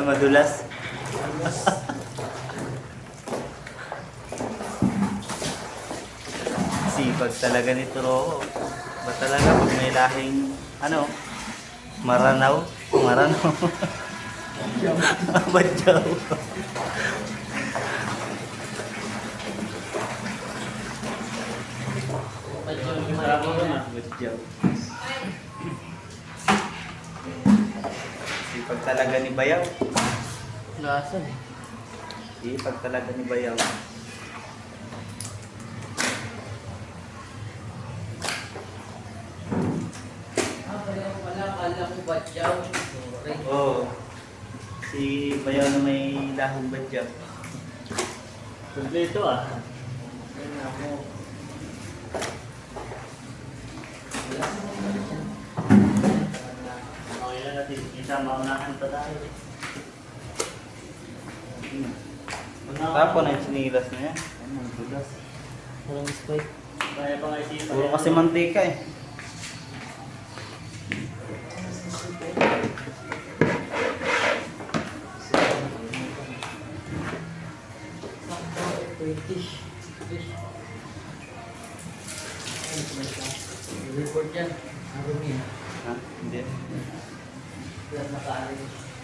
Madulas. Sipag talaga ni Turo. Ba talaga pag may lahing, ano, maranaw? Maranaw. Badyaw. Badyaw. Sipag talaga ni Bayaw. Lasa eh. Sipag talaga ni Bayaw. Kala ko badyaw. Sorry. Oo. Si Bayaw na may lahong badyaw. Kompleto ah. Ayun ako. Okay na natin. Isa maunahan pa tayo. Tapon na yung sinilas na yan. Ano, madulas. Walang spike. Kaya pa nga isip. Puro kasi mantika eh. Report yan. Arumi. Ha? Hindi. Yan naka-arrange.